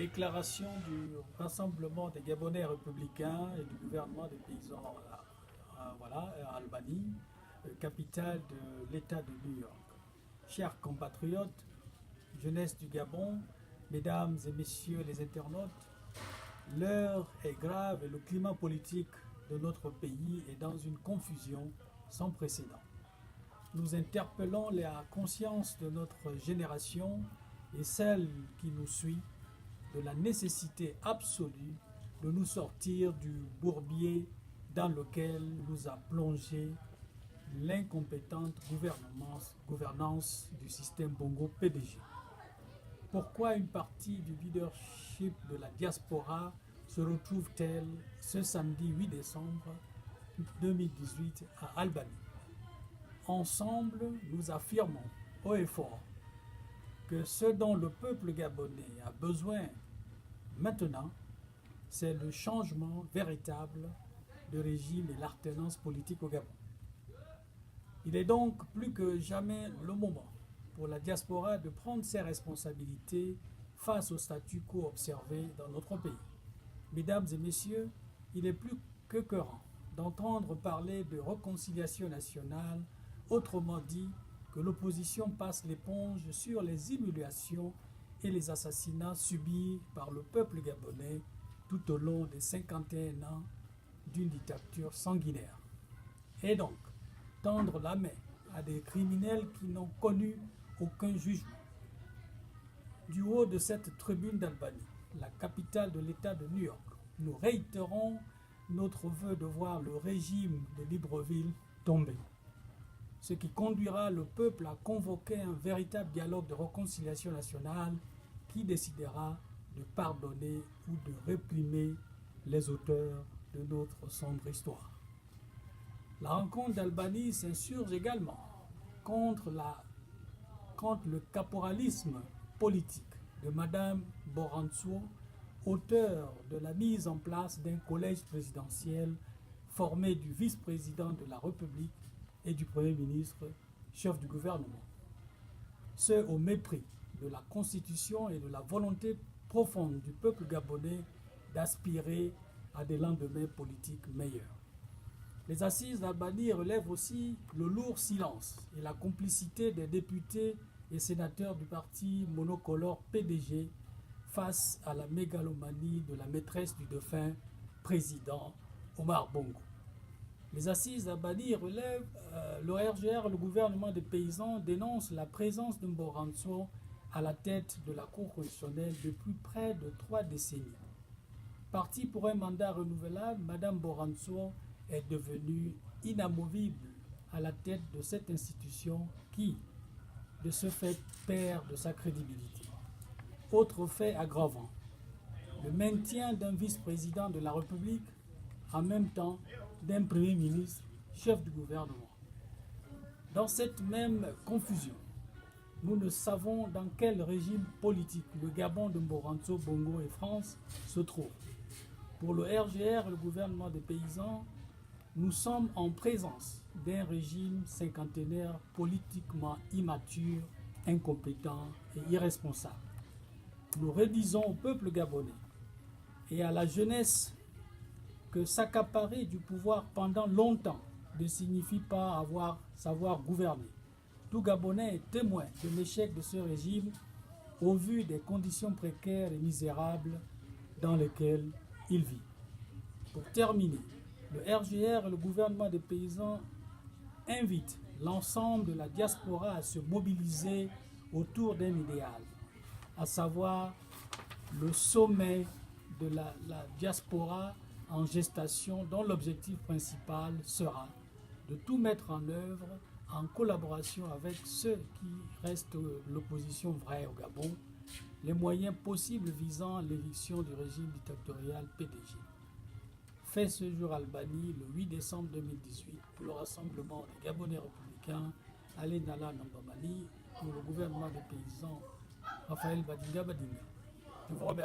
Déclaration du Rassemblement des Gabonais républicains et du gouvernement des paysans à Albanie, capitale de l'État de New York. Chers compatriotes, jeunesse du Gabon, mesdames et messieurs les internautes, l'heure est grave et le climat politique de notre pays est dans une confusion sans précédent. Nous interpellons la conscience de notre génération et celle qui nous suit de la nécessité absolue de nous sortir du bourbier dans lequel nous a plongé l'incompétente gouvernance du système Bongo PDG. Pourquoi une partie du leadership de la diaspora se retrouve-t-elle ce samedi 8 décembre 2018 à Albanie? Ensemble, nous affirmons haut et fort que ce dont le peuple gabonais a besoin maintenant, c'est le changement véritable de régime et l'alternance politique au Gabon. Il est donc plus que jamais le moment pour la diaspora de prendre ses responsabilités face au statu quo observé dans notre pays. Mesdames et messieurs, il est plus que cohérent d'entendre parler de réconciliation nationale, autrement dit que l'opposition passe l'éponge sur les humiliations et les assassinats subis par le peuple gabonais tout au long des 51 ans d'une dictature sanguinaire. Et donc, tendre la main à des criminels qui n'ont connu aucun jugement. Du haut de cette tribune d'Albanie, la capitale de l'État de New York, nous réitérons notre vœu de voir le régime de Libreville tomber, ce qui conduira le peuple à convoquer un véritable dialogue de réconciliation nationale qui décidera de pardonner ou de réprimer les auteurs de notre sombre histoire. La rencontre d'Albanie s'insurge également contre le caporalisme politique de Mme Borantzou, auteur de la mise en place d'un collège présidentiel formé du vice-président de la République et du Premier ministre, chef du gouvernement. Ce au mépris de la Constitution et de la volonté profonde du peuple gabonais d'aspirer à des lendemains politiques meilleurs. Les assises d'Albanie relèvent aussi le lourd silence et la complicité des députés et sénateurs du parti monocolore PDG face à la mégalomanie de la maîtresse du défunt président Omar Bongo. Les assises d'Albanie relèvent le RGR, le gouvernement des paysans, dénonce la présence de Borantzou à la tête de la Cour constitutionnelle depuis près de 3 décennies. Partie pour un mandat renouvelable, Mme Borantzou est devenue inamovible à la tête de cette institution qui, de ce fait, perd de sa crédibilité. Autre fait aggravant, le maintien d'un vice-président de la République en même temps d'un Premier ministre, chef du gouvernement. Dans cette même confusion, nous ne savons dans quel régime politique le Gabon de Borantzou, Bongo et France se trouve. Pour le RGR, le gouvernement des paysans, nous sommes en présence d'un régime cinquantenaire politiquement immature, incompétent et irresponsable. Nous redisons au peuple gabonais et à la jeunesse que s'accaparer du pouvoir pendant longtemps ne signifie pas savoir gouverner. Tout Gabonais est témoin de l'échec de ce régime au vu des conditions précaires et misérables dans lesquelles il vit. Pour terminer, le RGR et le gouvernement des paysans invitent l'ensemble de la diaspora à se mobiliser autour d'un idéal, à savoir le sommet de la diaspora en gestation dont l'objectif principal sera de tout mettre en œuvre en collaboration avec ceux qui restent l'opposition vraie au Gabon, les moyens possibles visant l'éviction du régime dictatorial PDG. Fait ce jour Albanie le 8 décembre 2018 pour le rassemblement des Gabonais républicains Alain Nala Nambamani pour le gouvernement des paysans Raphaël Badinga Badinga. Je vous remercie.